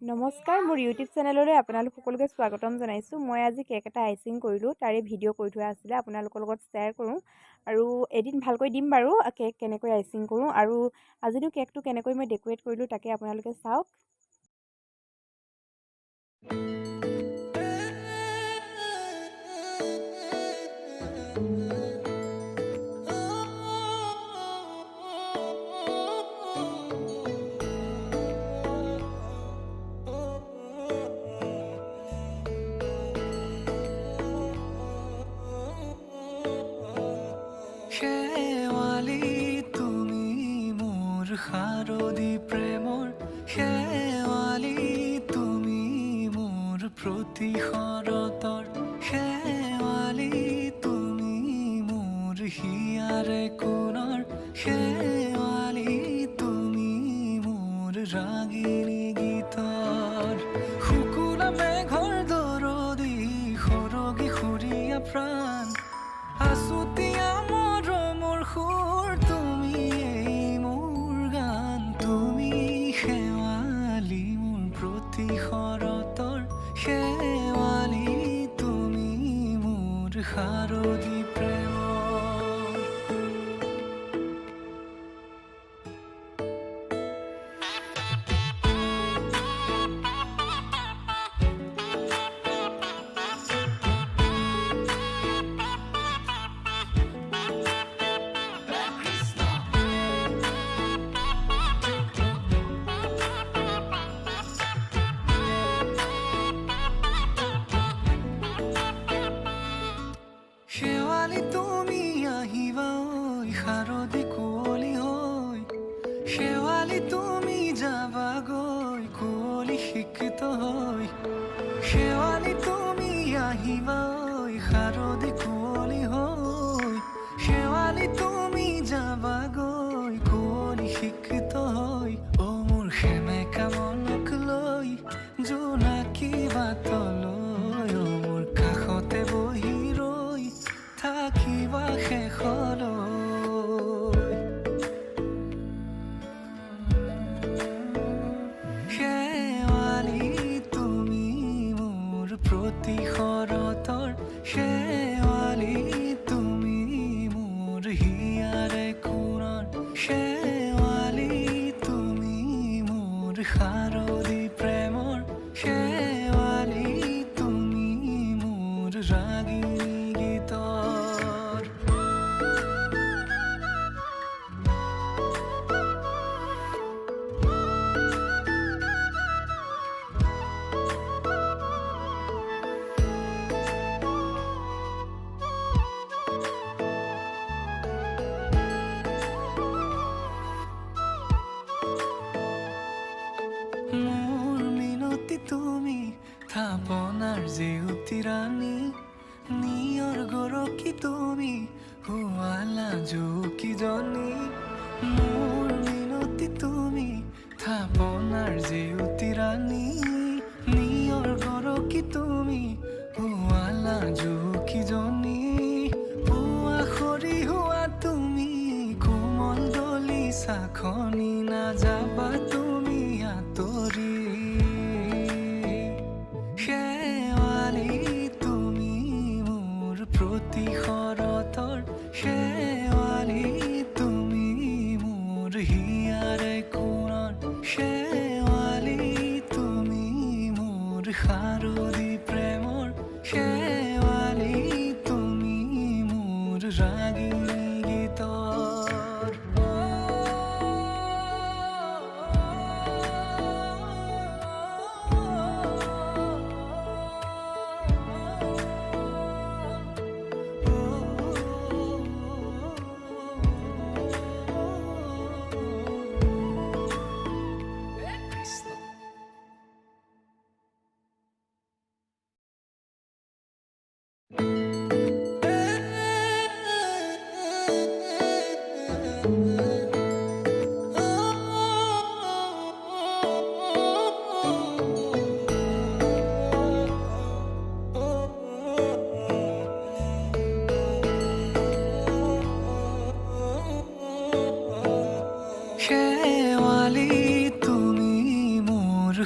নমস্কাৰ মোৰ ইউটিউব চেনেললৈ আপোনালোক সকলোকে স্বাগতম জনাইছোঁ। মই আজি কেক এটা আইচিং কৰিলোঁ, তাৰে ভিডিঅ' কৰি থোৱা আছিলে, আপোনালোকৰ লগত শ্বেয়াৰ কৰোঁ আৰু এদিন ভালকৈ দিম বাৰু কেক কেনেকৈ আইচিং কৰোঁ আৰু আজিনো কেকটো কেনেকৈ মই ডেক'ৰেট কৰিলোঁ তাকে আপোনালোকে চাওক। শাৰদী প্ৰেমৰ শেৱালি তুমি মোৰ প্ৰতি শৰতৰ শেৱালি তুমি মোৰ হিয়াৰে কোণৰ শেৱালি তুমি মোৰ ৰাগিনী গীতৰ শুকুলা মেঘৰ দৰদি সৰগী সুৰীয়া প্ৰাণ আছুতীয়া মৰমৰ সুৰ তুমি শৰতৰ শেৱালি তুমি মোৰ শাৰদী প্ৰেমৰ শেৱালি তুমি আহিবা ঐ শাৰদী কুঁৱলী হৈ শেৱালি তুমি যাবাগৈ কুঁৱলী শিক্ষিত হৈ শেৱালি তুমি আহিবা ঐ শাৰদী কুঁৱলী হৈ শেৱালি তুমি যাবাগৈ কুঁৱলী শিক্ষিত হৈ অ মোৰ সেমেকা মনক লৈ জোনাকী বাটলৈ অ মোৰ কাষতে বহি থাকিবা শেষলৈ শেৱালি তুমি মোৰ প্ৰতি শৰতৰ শেৱালি তুমি মোৰ হিয়াৰে কোণৰ শেৱালি তুমি মোৰ শাৰদী প্ৰেমৰ শেৱালি তুমি মোৰ ৰাগিনী মোৰ মিনতি তুমি থাপনাৰ জেউতি ৰাণী নিয়ৰ গৰকী তুমি শুৱালা জুকিজনী মোৰ মিনতি তুমি থাপনাৰ জেউতি ৰাণী নিয়ৰ গৰকী তুমি শুৱালা জুকিজনী পুৱা সৰি হোৱা তুমি কোমল দলি চাখনি নাযাবা তুমি আঁতৰি শেৱালি তুমি মোৰ প্ৰতি শৰতৰ শেৱালি তুমি মোৰ হিয়াৰে কোণৰ শেৱালি তুমি মোৰ শাৰদী প্ৰেমৰ শেৱালি তুমি মোৰ ৰাগিনী গীতৰ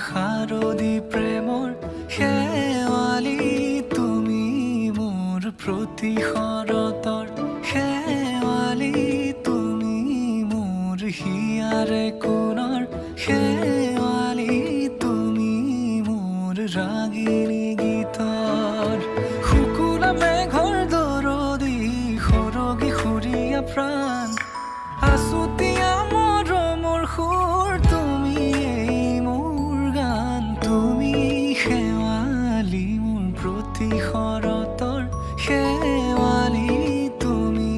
শাৰদী প্ৰেমৰ শেৱালি তুমি মোৰ প্ৰতি শৰতৰ শেৱালি তুমি মোৰ হিয়াৰে কোণৰ শেৱালি তুমি মোৰ ৰাগিনী গীতৰ শুকুলা মেঘৰ দৰদি সৰগী সুৰীয়া প্ৰাণ আছুতীয়া মৰমৰ সুৰ তুমি মোৰ গান তুমি শেৱালি মোৰ প্ৰতি শৰতৰ শেৱালি তুমি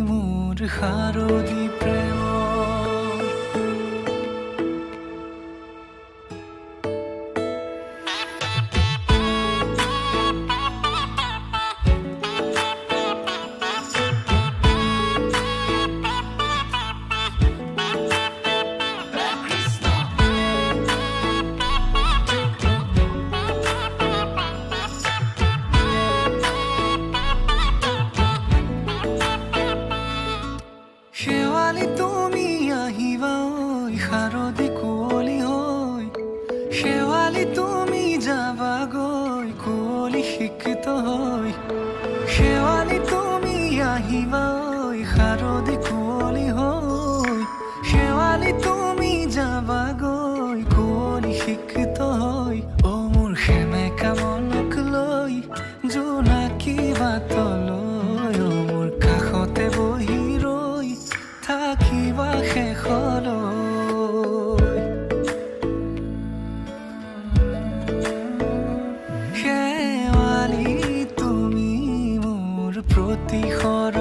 মোৰ শাৰদী প্ৰেমৰ শেৱালি তুমি আহিবা ঐ শাৰদী কুঁৱলী হৈ শেৱালি তুমি যাবাগৈ কুঁৱলী শিক্ষিত হৈ শেৱালি তুমি আহিবা ঐ শাৰদী কুঁৱলী হৈ শেৱালি তুমি যাবাগৈ কুঁৱলী শিক্ষিত হৈ অ মোৰ সেমেকা মনক লৈ জোনাকী বাটলৈ অ মোৰ কাষতে বহি থাকিবা শেষলৈ শেৱালি তুমি মোৰ প্ৰতি শৰতৰ